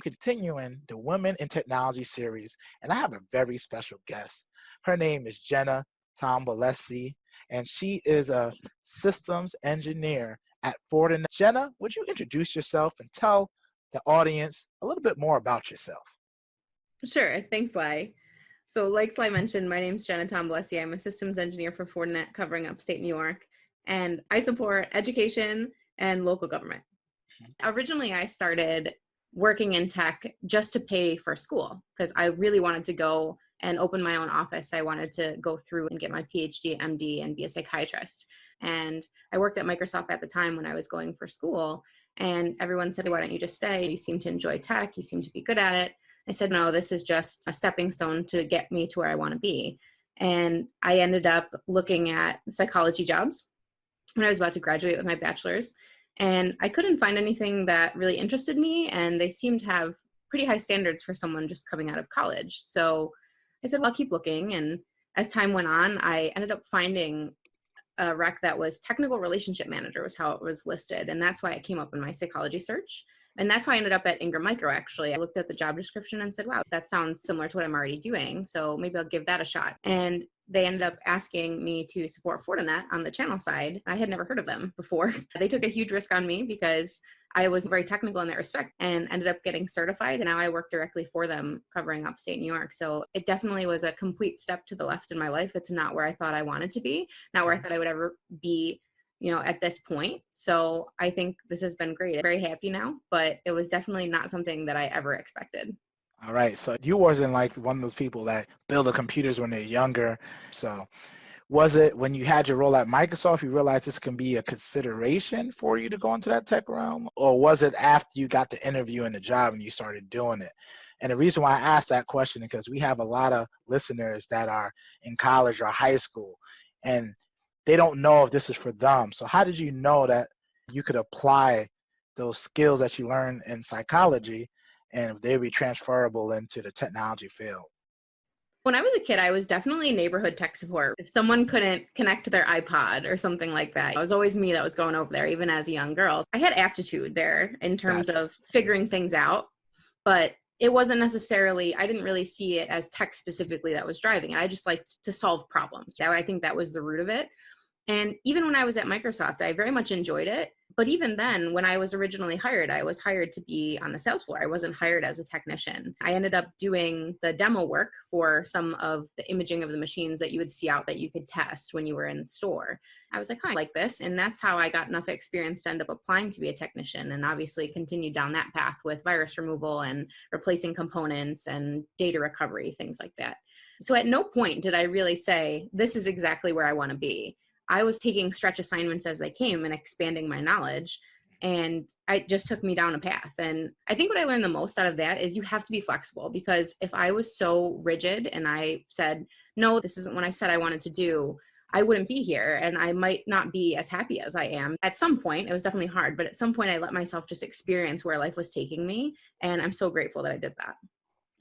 Continuing the Women in Technology series, and I have a very special guest. Her name is Jenna Tombolesi, and she is a systems engineer at Fortinet. Jenna, would you introduce yourself and tell the audience a little bit more about yourself? Sure. Thanks, Sly. So like Sly mentioned, my name is Jenna Tombolesi. I'm a systems engineer for Fortinet covering upstate New York, and I support education and local government. Originally, I started working in tech just to pay for school because I really wanted to go and open my own office. I wanted to go through and get my PhD, MD, and be a psychiatrist. And I worked at Microsoft at the time when I was going for school. And everyone said, why don't you just stay? You seem to enjoy tech. You seem to be good at it. I said, no, this is just a stepping stone to get me to where I want to be. And I ended up looking at psychology jobs when I was about to graduate with my bachelor's. And I couldn't find anything that really interested me. And they seemed to have pretty high standards for someone just coming out of college. So I said, well, I'll keep looking. And as time went on, I ended up finding a rec that was technical relationship manager was how it was listed. And that's why it came up in my psychology search. And that's how I ended up at Ingram Micro, actually. I looked at the job description and said, wow, that sounds similar to what I'm already doing. So maybe I'll give that a shot. And they ended up asking me to support Fortinet on the channel side. I had never heard of them before. They took a huge risk on me because I was very technical in that respect and ended up getting certified. And now I work directly for them covering upstate New York. So it definitely was a complete step to the left in my life. It's not where I thought I wanted to be, not where I thought I would ever be, at this point. So I think this has been great. I'm very happy now, but it was definitely not something that I ever expected. All right. So you wasn't like one of those people that build the computers when they're younger. So was it when you had your role at Microsoft, you realized this can be a consideration for you to go into that tech realm? Or was it after you got the interview and the job and you started doing it? And the reason why I asked that question is because we have a lot of listeners that are in college or high school, and they don't know if this is for them. So how did you know that you could apply those skills that you learned in psychology and they'd be transferable into the technology field? When I was a kid, I was definitely neighborhood tech support. If someone couldn't connect to their iPod or something like that, it was always me that was going over there, even as a young girl. I had aptitude there in terms of figuring things out, but it wasn't necessarily, I didn't really see it as tech specifically that was driving it. I just liked to solve problems. I think that was the root of it. And even when I was at Microsoft, I very much enjoyed it. But even then, when I was originally hired, I was hired to be on the sales floor. I wasn't hired as a technician. I ended up doing the demo work for some of the imaging of the machines that you would see out that you could test when you were in the store. I was like, I like this. And that's how I got enough experience to end up applying to be a technician, and obviously continued down that path with virus removal and replacing components and data recovery, things like that. So at no point did I really say, this is exactly where I want to be. I was taking stretch assignments as they came and expanding my knowledge. And it just took me down a path. And I think what I learned the most out of that is you have to be flexible, because if I was so rigid and I said, no, this isn't what I said I wanted to do, I wouldn't be here. And I might not be as happy as I am. At some point, it was definitely hard, but at some point I let myself just experience where life was taking me. And I'm so grateful that I did that.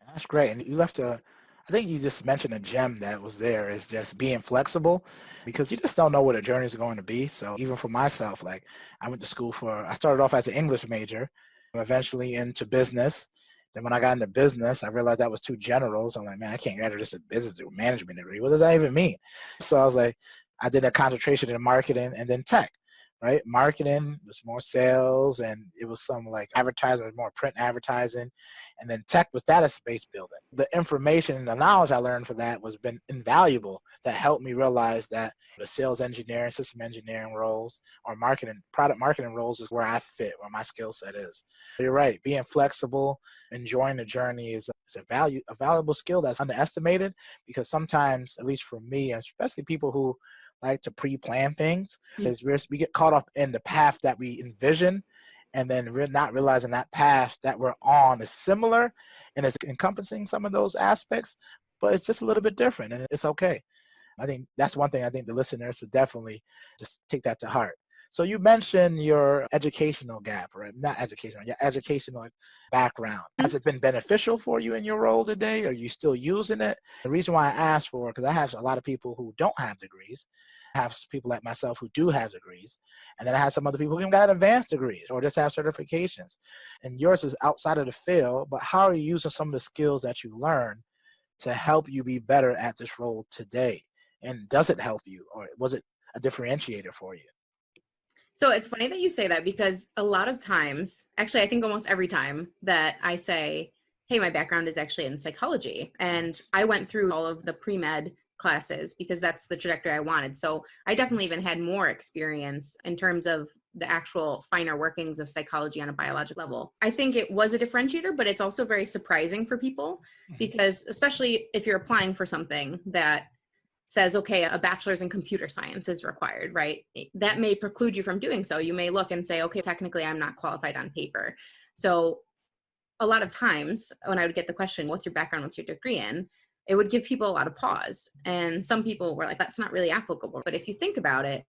That's great. And you left I think you just mentioned a gem that was there, is just being flexible, because you just don't know what a journey is going to be. So even for myself, like I went to school I started off as an English major, eventually into business. Then when I got into business, I realized that was too general. So I'm like, man, I can't graduate this a business management degree. What does that even mean? So I was like, I did a concentration in marketing and then tech. Right? Marketing was more sales, and it was some like advertising, was more print advertising. And then tech was database building. The information and the knowledge I learned for that was been invaluable. That helped me realize that the sales engineering, system engineering roles, or product marketing roles is where I fit, where my skill set is. You're right. Being flexible, enjoying the journey is a valuable skill that's underestimated, because sometimes, at least for me, and especially people who like to pre-plan things, because we get caught up in the path that we envision, and then we're not realizing that path that we're on is similar and it's encompassing some of those aspects, but it's just a little bit different, and it's okay. I think that's one thing I think the listeners should definitely just take that to heart. So you mentioned your educational gap, right? Not educational, your educational background. Has it been beneficial for you in your role today? Are you still using it? The reason why I asked for, because I have a lot of people who don't have degrees, I have people like myself who do have degrees, and then I have some other people who can got advanced degrees or just have certifications. And yours is outside of the field, but how are you using some of the skills that you learn to help you be better at this role today? And does it help you, or was it a differentiator for you? So it's funny that you say that, because a lot of times, actually, I think almost every time that I say, hey, my background is actually in psychology, and I went through all of the pre-med classes because that's the trajectory I wanted. So I definitely even had more experience in terms of the actual finer workings of psychology on a biological level. I think it was a differentiator, but it's also very surprising for people because, especially if you're applying for something that says, okay, a bachelor's in computer science is required, right? That may preclude you from doing so. You may look and say, okay, technically I'm not qualified on paper. So a lot of times when I would get the question, what's your background, what's your degree in? It would give people a lot of pause. And some people were like, that's not really applicable. But if you think about it,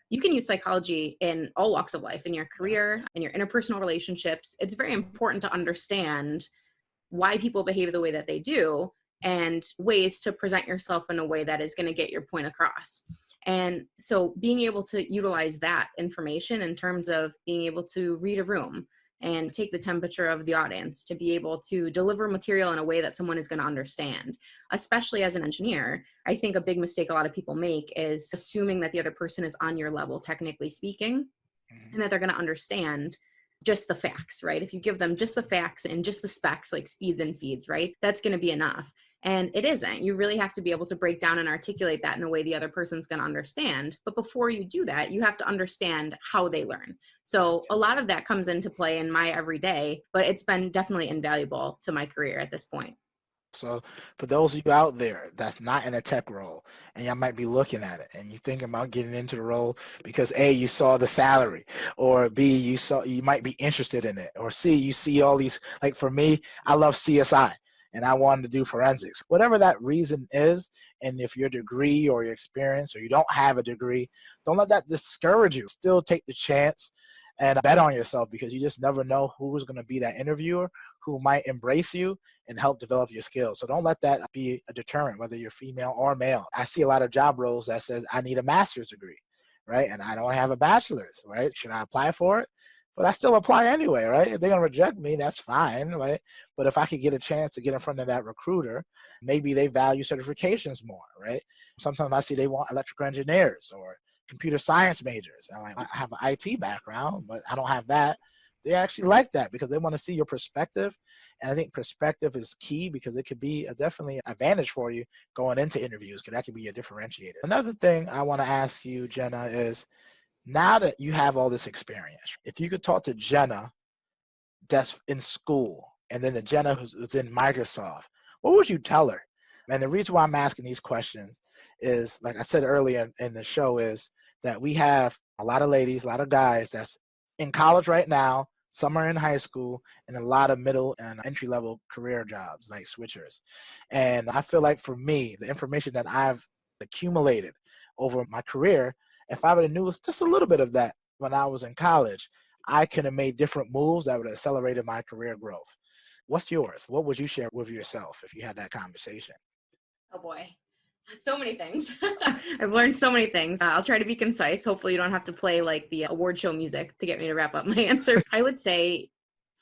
you can use psychology in all walks of life, in your career, in your interpersonal relationships. It's very important to understand why people behave the way that they do and ways to present yourself in a way that is going to get your point across. And so being able to utilize that information in terms of being able to read a room and take the temperature of the audience, to be able to deliver material in a way that someone is going to understand, especially as an engineer. I think a big mistake a lot of people make is assuming that the other person is on your level, technically speaking, and that they're going to understand just the facts, right? If you give them just the facts and just the specs, like speeds and feeds, right? That's going to be enough. And it isn't. You really have to be able to break down and articulate that in a way the other person's going to understand. But before you do that, you have to understand how they learn. So a lot of that comes into play in my everyday, but it's been definitely invaluable to my career at this point. So for those of you out there that's not in a tech role and y'all might be looking at it and you're thinking about getting into the role because A, you saw the salary, or B, you might be interested in it, or C, you see all these, like for me, I love CSI and I wanted to do forensics. Whatever that reason is, and if your degree or your experience or you don't have a degree, don't let that discourage you. Still take the chance and bet on yourself, because you just never know who's going to be that interviewer who might embrace you and help develop your skills. So don't let that be a deterrent, whether you're female or male. I see a lot of job roles that says I need a master's degree, right? And I don't have a bachelor's, right? Should I apply for it? But I still apply anyway, right? If they're going to reject me, that's fine, right? But if I could get a chance to get in front of that recruiter, maybe they value certifications more, right? Sometimes I see they want electrical engineers or computer science majors. And I have an IT background, but I don't have that. They actually like that because they want to see your perspective. And I think perspective is key, because it could be definitely an advantage for you going into interviews, because that could be a differentiator. Another thing I want to ask you, Jenna, is now that you have all this experience, if you could talk to Jenna that's in school and then the Jenna who's in Microsoft, what would you tell her? And the reason why I'm asking these questions is, like I said earlier in the show, is that we have a lot of ladies, a lot of guys that's in college right now, some are in high school, and a lot of middle and entry-level career jobs like switchers. And I feel like for me, the information that I've accumulated over my career, if I would have knew just a little bit of that when I was in college, I could have made different moves that would have accelerated my career growth. What's yours? What would you share with yourself if you had that conversation? Oh boy. So many things. I've learned so many things. I'll try to be concise. Hopefully you don't have to play like the award show music to get me to wrap up my answer. I would say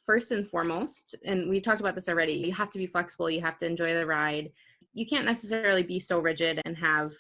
first and foremost, and we talked about this already, you have to be flexible. You have to enjoy the ride. You can't necessarily be so rigid and have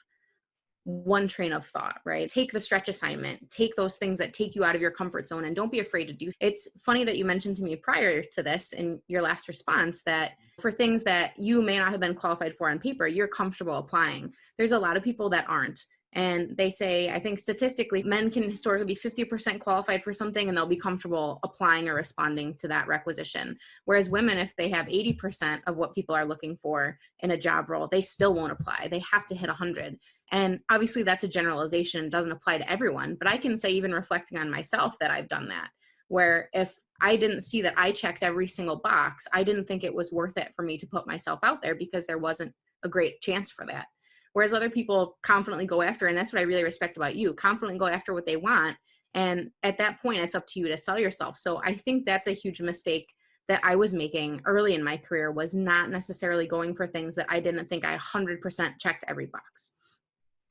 one train of thought, right? Take the stretch assignment, take those things that take you out of your comfort zone, and don't be afraid to do. It's funny that you mentioned to me prior to this in your last response that for things that you may not have been qualified for on paper, you're comfortable applying. There's a lot of people that aren't. And they say, I think statistically, men can historically be 50% qualified for something and they'll be comfortable applying or responding to that requisition. Whereas women, if they have 80% of what people are looking for in a job role, they still won't apply. They have to hit 100. And obviously that's a generalization, doesn't apply to everyone, but I can say, even reflecting on myself, that I've done that, where if I didn't see that I checked every single box, I didn't think it was worth it for me to put myself out there because there wasn't a great chance for that. Whereas other people confidently go after, and that's what I really respect about you, confidently go after what they want. And at that point, it's up to you to sell yourself. So I think that's a huge mistake that I was making early in my career, was not necessarily going for things that I didn't think I 100% checked every box.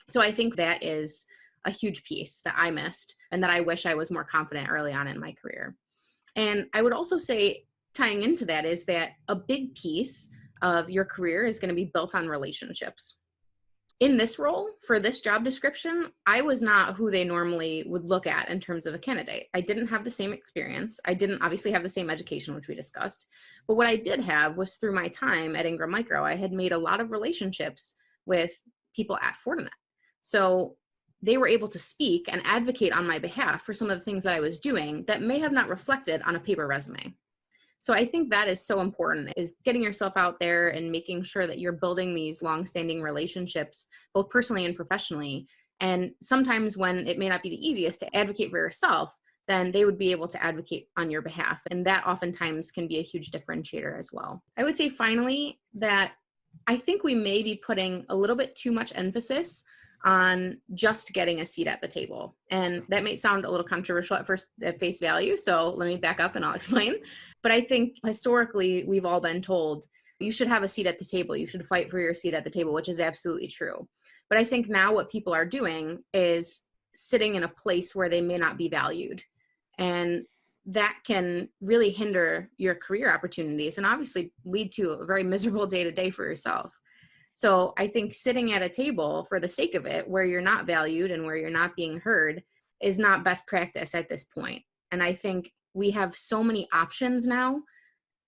So I think that is a huge piece that I missed and that I wish I was more confident early on in my career. And I would also say, tying into that, is that a big piece of your career is going to be built on relationships. In this role, for this job description, I was not who they normally would look at in terms of a candidate. I didn't have the same experience. I didn't obviously have the same education, which we discussed. But what I did have was, through my time at Ingram Micro, I had made a lot of relationships with people at Fortinet. So they were able to speak and advocate on my behalf for some of the things that I was doing that may have not reflected on a paper resume. So I think that is so important, is getting yourself out there and making sure that you're building these long-standing relationships, both personally and professionally. And sometimes when it may not be the easiest to advocate for yourself, then they would be able to advocate on your behalf. And that oftentimes can be a huge differentiator as well. I would say finally that I think we may be putting a little bit too much emphasis on just getting a seat at the table. And that may sound a little controversial at face value. So let me back up and I'll explain. But I think historically, we've all been told you should have a seat at the table. You should fight for your seat at the table, which is absolutely true. But I think now what people are doing is sitting in a place where they may not be valued. And that can really hinder your career opportunities and obviously lead to a very miserable day-to-day for yourself. So I think sitting at a table for the sake of it, where you're not valued and where you're not being heard, is not best practice at this point. And I think we have so many options now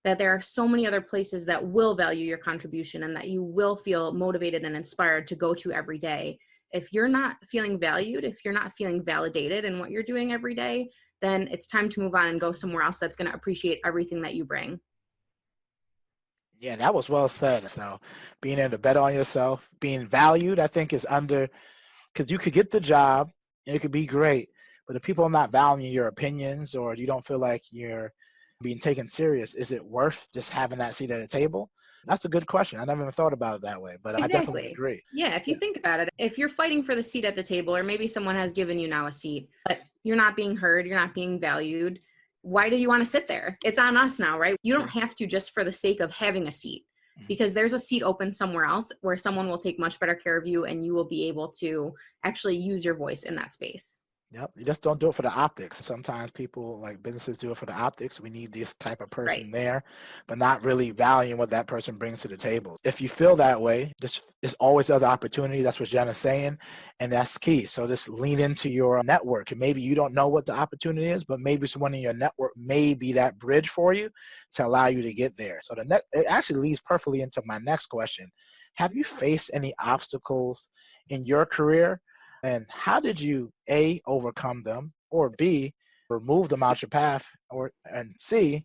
that there are so many other places that will value your contribution and that you will feel motivated and inspired to go to every day. If you're not feeling valued, if you're not feeling validated in what you're doing every day, then it's time to move on and go somewhere else that's going to appreciate everything that you bring. Yeah, that was well said. So being able to bet on yourself, being valued, I think is under, because you could get the job and it could be great, but if people are not valuing your opinions or you don't feel like you're being taken serious, is it worth just having that seat at the table? That's a good question. I never even thought about it that way, but I definitely Exactly. agree. Yeah, if you think about it, if you're fighting for the seat at the table, or maybe someone has given you now a seat, but you're not being heard, you're not being valued, why do you want to sit there? It's on us now, right? You don't have to just for the sake of having a seat, because there's a seat open somewhere else where someone will take much better care of you and you will be able to actually use your voice in that space. Yep. You just don't do it for the optics. Sometimes people, like businesses, do it for the optics. We need this type of person Right. there, but not really valuing what that person brings to the table. If you feel that way, this is always other opportunity. That's what Jenna's saying, and that's key. So just lean into your network. And maybe you don't know what the opportunity is, but maybe someone in your network may be that bridge for you to allow you to get there. So it actually leads perfectly into my next question. Have you faced any obstacles in your career? And how did you, A, overcome them, or B, remove them out your path, and C,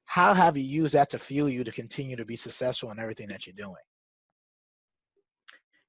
how have you used that to fuel you to continue to be successful in everything that you're doing?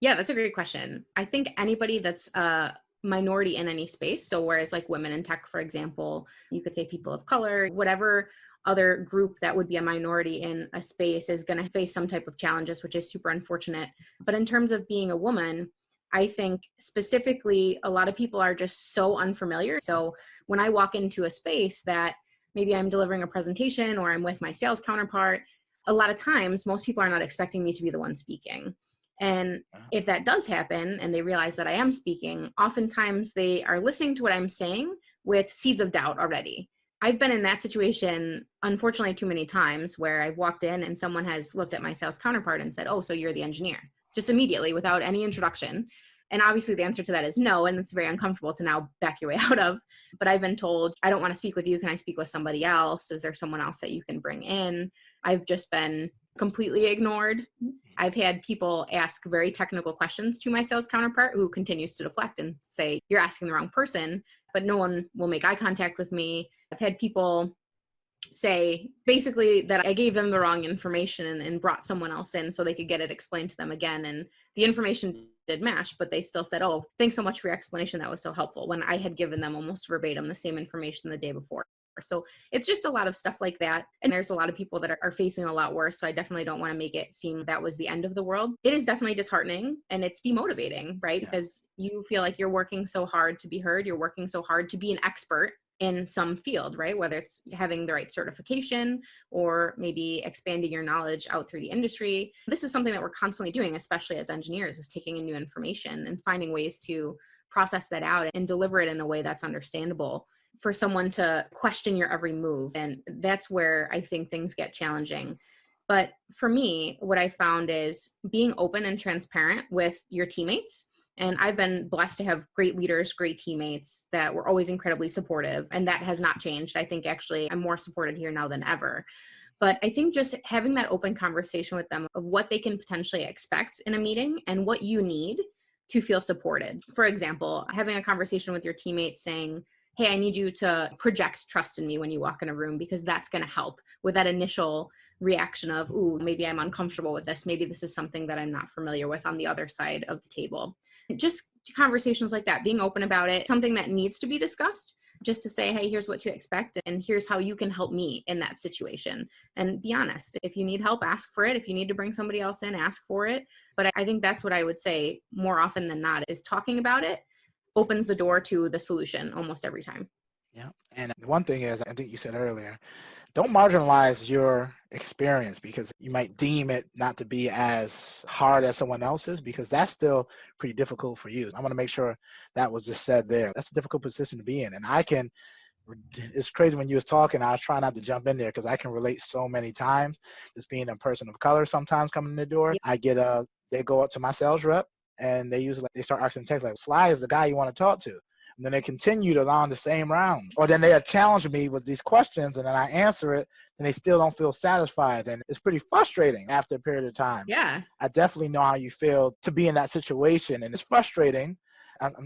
Yeah, that's a great question. I think anybody that's a minority in any space, so whereas like women in tech, for example, you could say people of color, whatever other group that would be a minority in a space is going to face some type of challenges, which is super unfortunate. But in terms of being a woman, I think specifically a lot of people are just so unfamiliar. So when I walk into a space that maybe I'm delivering a presentation or I'm with my sales counterpart, a lot of times most people are not expecting me to be the one speaking. And if that does happen and they realize that I am speaking, oftentimes they are listening to what I'm saying with seeds of doubt already. I've been in that situation, unfortunately, too many times where I've walked in and someone has looked at my sales counterpart and said, "Oh, so you're the engineer," just immediately without any introduction. And obviously the answer to that is no, and it's very uncomfortable to now back your way out of. But I've been told, "I don't want to speak with you. Can I speak with somebody else? Is there someone else that you can bring in?" I've just been completely ignored. I've had people ask very technical questions to my sales counterpart who continues to deflect and say, "You're asking the wrong person," but no one will make eye contact with me. I've had people say basically that I gave them the wrong information and brought someone else in so they could get it explained to them again. And the information did match, but they still said, "Oh, thanks so much for your explanation. That was so helpful," when I had given them almost verbatim the same information the day before. So it's just a lot of stuff like that. And there's a lot of people that are facing a lot worse. So I definitely don't want to make it seem that was the end of the world. It is definitely disheartening and it's demotivating, right? Yeah. Because you feel like you're working so hard to be heard. You're working so hard to be an expert in some field, right? Whether it's having the right certification or maybe expanding your knowledge out through the industry. This is something that we're constantly doing, especially as engineers, is taking in new information and finding ways to process that out and deliver it in a way that's understandable for someone to question your every move. And that's where I think things get challenging. But for me, what I found is being open and transparent with your teammates. And I've been blessed to have great leaders, great teammates that were always incredibly supportive. And that has not changed. I think actually I'm more supported here now than ever. But I think just having that open conversation with them of what they can potentially expect in a meeting and what you need to feel supported. For example, having a conversation with your teammates saying, hey, I need you to project trust in me when you walk in a room, because that's going to help with that initial reaction of, ooh, maybe I'm uncomfortable with this. Maybe this is something that I'm not familiar with on the other side of the table. Just conversations like that, being open about it, something that needs to be discussed, just to say, hey, here's what to expect, and here's how you can help me in that situation. And be honest. If you need help, ask for it. If you need to bring somebody else in, ask for it. But I think that's what I would say more often than not, is talking about it opens the door to the solution almost every time. Yeah. And one thing is, I think you said earlier, don't marginalize your experience because you might deem it not to be as hard as someone else's, because that's still pretty difficult for you. I want to make sure that was just said there. That's a difficult position to be in. And it's crazy when you was talking, I was trying not to jump in there because I can relate so many times. Just being a person of color sometimes coming in the door, Yeah. they go up to my sales rep and they start asking text like, Sly is the guy you want to talk to. And then they continued along the same round. Or then they challenge me with these questions and then I answer it and they still don't feel satisfied. And it's pretty frustrating after a period of time. Yeah. I definitely know how you feel to be in that situation. And it's frustrating.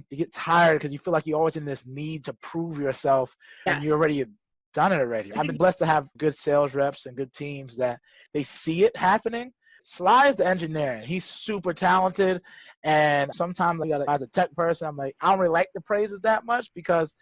You get tired because you feel like you're always in this need to prove yourself when you Yes. already done it already. I've been blessed to have good sales reps and good teams that they see it happening. Sly is the engineer, and he's super talented. And sometimes as a tech person, I'm like, I don't really like the praises that much because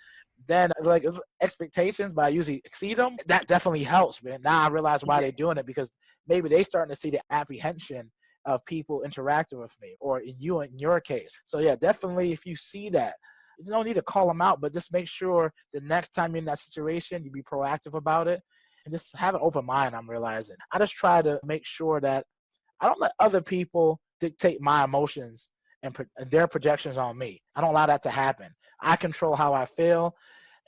then like it's expectations, but I usually exceed them. That definitely helps, man. Now I realize why they're doing it, because maybe they starting to see the apprehension of people interacting with me, or in your case. So yeah, definitely if you see that, you don't need to call them out, but just make sure the next time you're in that situation, you be proactive about it and just have an open mind. I'm realizing I just try to make sure that I don't let other people dictate my emotions and their projections on me. I don't allow that to happen. I control how I feel,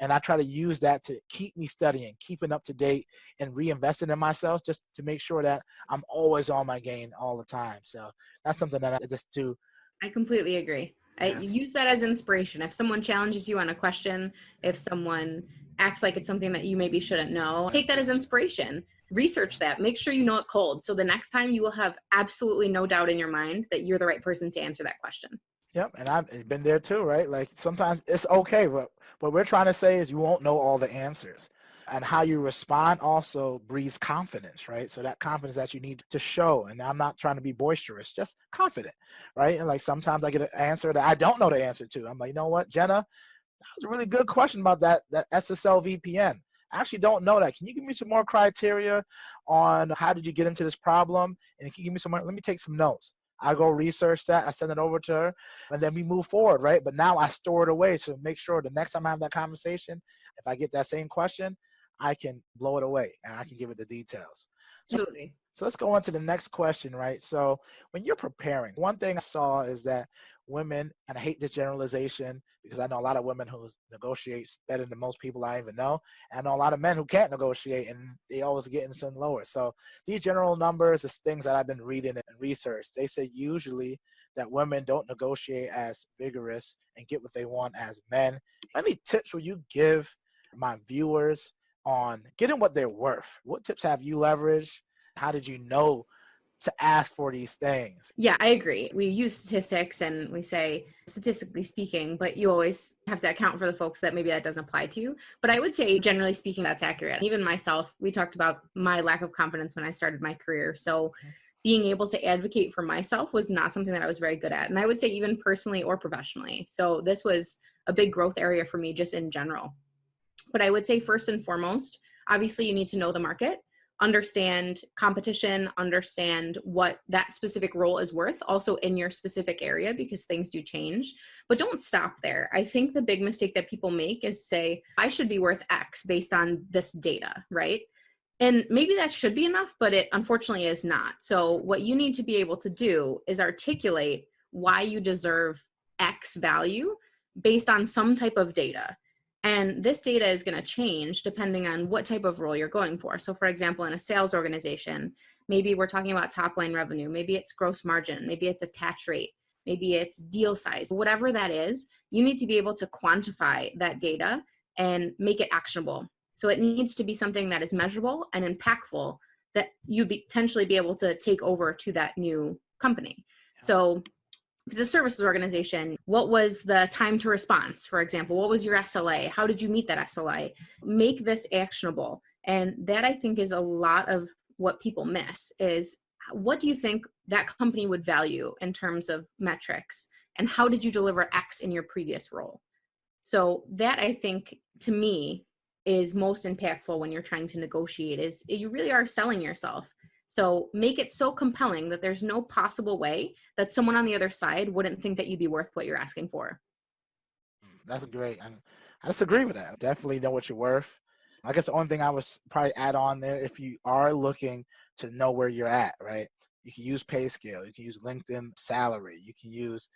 and I try to use that to keep me studying, keeping up to date, and reinvesting in myself just to make sure that I'm always on my game all the time. So that's something that I just do. I completely agree. I Yes. use that as inspiration. If someone challenges you on a question, if someone acts like it's something that you maybe shouldn't know, take that as inspiration. Research that. Make sure you know it cold. So the next time you will have absolutely no doubt in your mind that you're the right person to answer that question. Yep, and I've been there too, right? Like sometimes it's okay, but what we're trying to say is you won't know all the answers. And how you respond also breeds confidence, right? So that confidence that you need to show. And I'm not trying to be boisterous, just confident, right? And like sometimes I get an answer that I don't know the answer to. I'm like, you know what, Jenna, that was a really good question about that SSL VPN. I actually don't know that. Can you give me some more criteria on how did you get into this problem? And if you give me some more, let me take some notes. I go research that, I send it over to her, and then we move forward, right? But now I store it away to make sure the next time I have that conversation, if I get that same question, I can blow it away and I can give it the details. Absolutely. So let's go on to the next question, right? So when you're preparing, one thing I saw is that women, and I hate this generalization because I know a lot of women who negotiate better than most people I even know. And I know a lot of men who can't negotiate and they always get in some lower. So these general numbers is things that I've been reading and research. They say usually that women don't negotiate as vigorous and get what they want as men. Any tips will you give my viewers on getting what they're worth? What tips have you leveraged? How did you know to ask for these things? Yeah, I agree. We use statistics and we say statistically speaking, but you always have to account for the folks that maybe that doesn't apply to you. But I would say generally speaking, that's accurate. Even myself, we talked about my lack of confidence when I started my career. So being able to advocate for myself was not something that I was very good at. And I would say even personally or professionally. So this was a big growth area for me just in general. But I would say first and foremost, obviously you need to know the market. understand competition, understand what that specific role is worth, also in your specific area, because things do change. But don't stop there. I think the big mistake that people make is say, I should be worth X based on this data, right? And maybe that should be enough, but it unfortunately is not. So what you need to be able to do is articulate why you deserve X value based on some type of data. And this data is going to change depending on what type of role you're going for. So for example, in a sales organization, maybe we're talking about top line revenue, maybe it's gross margin, maybe it's attach rate, maybe it's deal size, whatever that is, you need to be able to quantify that data and make it actionable. So it needs to be something that is measurable and impactful that you'd potentially be able to take over to that new company. So if it's a services organization, what was the time to response, for example? What was your SLA? How did you meet that SLA? Make this actionable. And that, I think, is a lot of what people miss is, what do you think that company would value in terms of metrics? And how did you deliver X in your previous role? So that, I think, to me, is most impactful when you're trying to negotiate, is you really are selling yourself. So make it so compelling that there's no possible way that someone on the other side wouldn't think that you'd be worth what you're asking for. That's great. And I just agree with that. Definitely know what you're worth. I guess the only thing I would probably add on there, if you are looking to know where you're at, right? You can use pay scale. You can use LinkedIn salary. You can use,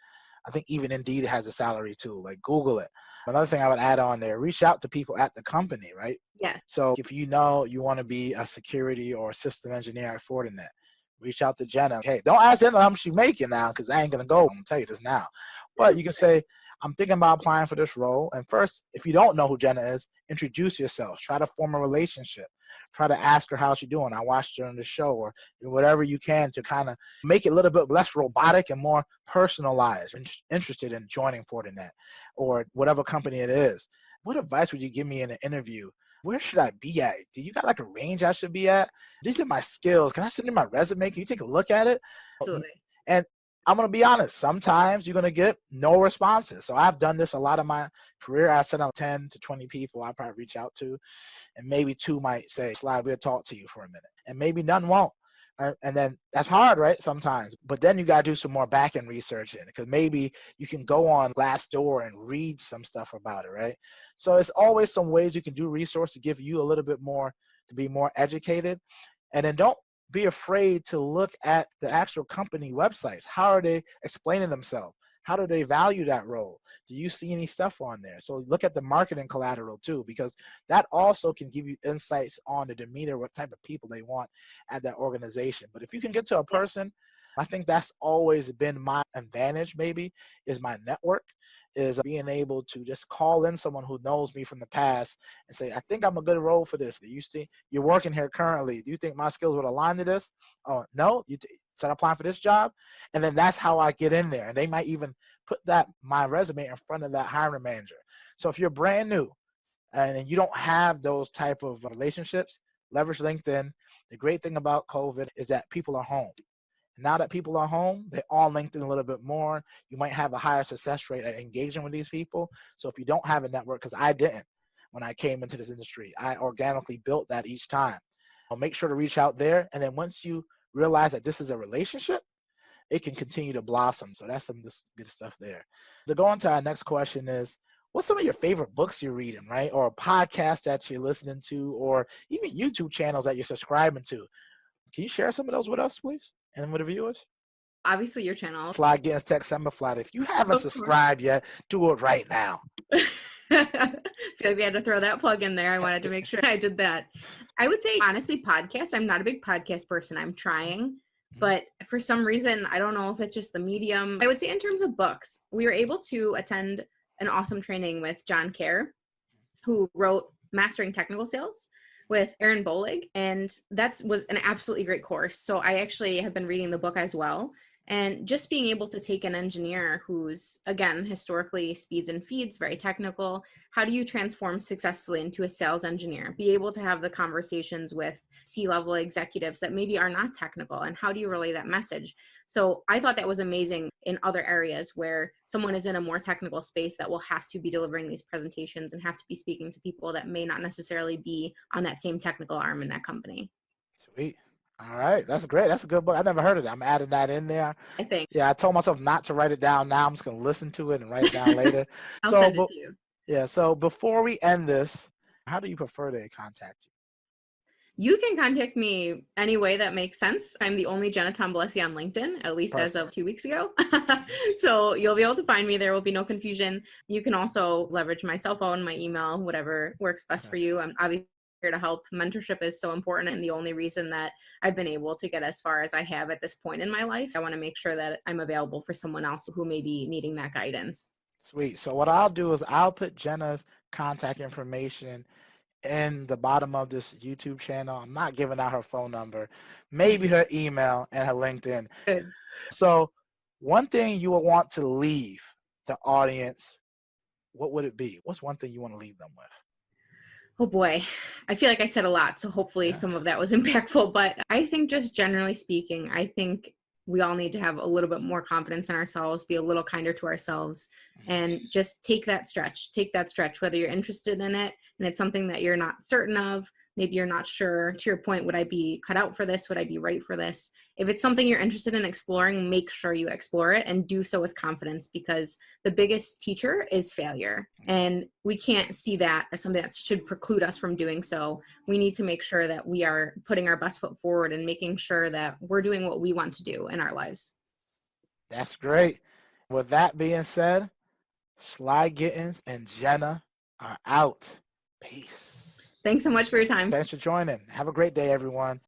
I think even Indeed has a salary too. Like Google it. Another thing I would add on there, reach out to people at the company, right? Yes. So if you know you want to be a security or a system engineer at Fortinet, reach out to Jenna. Hey, don't ask Jenna how much she's making now, because I ain't gonna go. I'm gonna tell you this now. But you can say, I'm thinking about applying for this role. And first, if you don't know who Jenna is, introduce yourself. Try to form a relationship. Try to ask her how she's doing. I watched her on the show, or whatever you can to kind of make it a little bit less robotic and more personalized. Interested in joining Fortinet or whatever company it is. What advice would you give me in an interview? Where should I be at? Do you got like a range I should be at? These are my skills. Can I send in my resume? Can you take a look at it? Absolutely. And I'm going to be honest, sometimes you're going to get no responses. So I've done this a lot of my career. I sent out 10 to 20 people I probably reach out to, and maybe 2 might say, Slide, we'll talk to you for a minute. And maybe none won't. And then that's hard, right? Sometimes. But then you got to do some more back-end research in it, because maybe you can go on Glassdoor and read some stuff about it, right? So it's always some ways you can do resource to give you a little bit more, to be more educated. And then don't be afraid to look at the actual company websites. How are they explaining themselves? How do they value that role? Do you see any stuff on there? So look at the marketing collateral too, because that also can give you insights on the demeanor, what type of people they want at that organization. But if you can get to a person, I think that's always been my advantage, maybe, is my network, is being able to just call in someone who knows me from the past and say, I think I'm a good role for this. You're working here currently. Do you think my skills would align to this? Oh, no? You start applying for this job? And then that's how I get in there. And they might even put my resume in front of that hiring manager. So if you're brand new and you don't have those type of relationships, leverage LinkedIn. The great thing about COVID is that people are home. Now that people are home, they're on LinkedIn a little bit more. You might have a higher success rate at engaging with these people. So if you don't have a network, because I didn't when I came into this industry, I organically built that each time. I'll make sure to reach out there. And then once you realize that this is a relationship, it can continue to blossom. So that's some good stuff there. To go on to our next question is, what's some of your favorite books you're reading, right? Or podcasts that you're listening to, or even YouTube channels that you're subscribing to? Can you share some of those with us, please? And with the viewers? Obviously, your channel. Slide against Tech Simplified. If you haven't subscribed yet, do it right now. I feel like we had to throw that plug in there. I wanted to make sure I did that. I would say, honestly, podcasts. I'm not a big podcast person. I'm trying. But for some reason, I don't know if it's just the medium. I would say in terms of books, we were able to attend an awesome training with John Kerr, who wrote Mastering Technical Sales with Aaron Bolig. And that was an absolutely great course. So I actually have been reading the book as well. And just being able to take an engineer who's, again, historically speeds and feeds, very technical, how do you transform successfully into a sales engineer? Be able to have the conversations with C-level executives that maybe are not technical, and how do you relay that message? So I thought that was amazing in other areas where someone is in a more technical space that will have to be delivering these presentations and have to be speaking to people that may not necessarily be on that same technical arm in that company. Sweet. All right. That's great. That's a good book. I never heard of that. I'm adding that in there. I think. Yeah, I told myself not to write it down now. I'm just going to listen to it and write it down later. I'll So, send it but to you. yeah, so before we end this, how do you prefer to contact you? You can contact me any way that makes sense. I'm the only Jenna Tombolesi on LinkedIn, at least as of Perfect. 2 weeks ago. So you'll be able to find me. There will be no confusion. You can also leverage my cell phone, my email, whatever works best Okay. for you. I'm obviously here to help. Mentorship is so important and the only reason that I've been able to get as far as I have at this point in my life. I want to make sure that I'm available for someone else who may be needing that guidance. Sweet. So what I'll do is I'll put Jenna's contact information in the bottom of this YouTube channel. I'm not giving out her phone number, maybe her email and her LinkedIn. Good. So one thing you will want to leave the audience, what would it be? What's one thing you want to leave them with? Oh boy, I feel like I said a lot, so hopefully Yeah. some of that was impactful. But I think just generally speaking, I think we all need to have a little bit more confidence in ourselves, be a little kinder to ourselves, and just take that stretch. Take that stretch, whether you're interested in it and it's something that you're not certain of. Maybe you're not sure. To your point, would I be cut out for this? Would I be right for this? If it's something you're interested in exploring, make sure you explore it and do so with confidence, because the biggest teacher is failure. And we can't see that as something that should preclude us from doing so. We need to make sure that we are putting our best foot forward and making sure that we're doing what we want to do in our lives. That's great. With that being said, Sly Gittins and Jenna are out. Peace. Thanks so much for your time. Thanks for joining. Have a great day, everyone.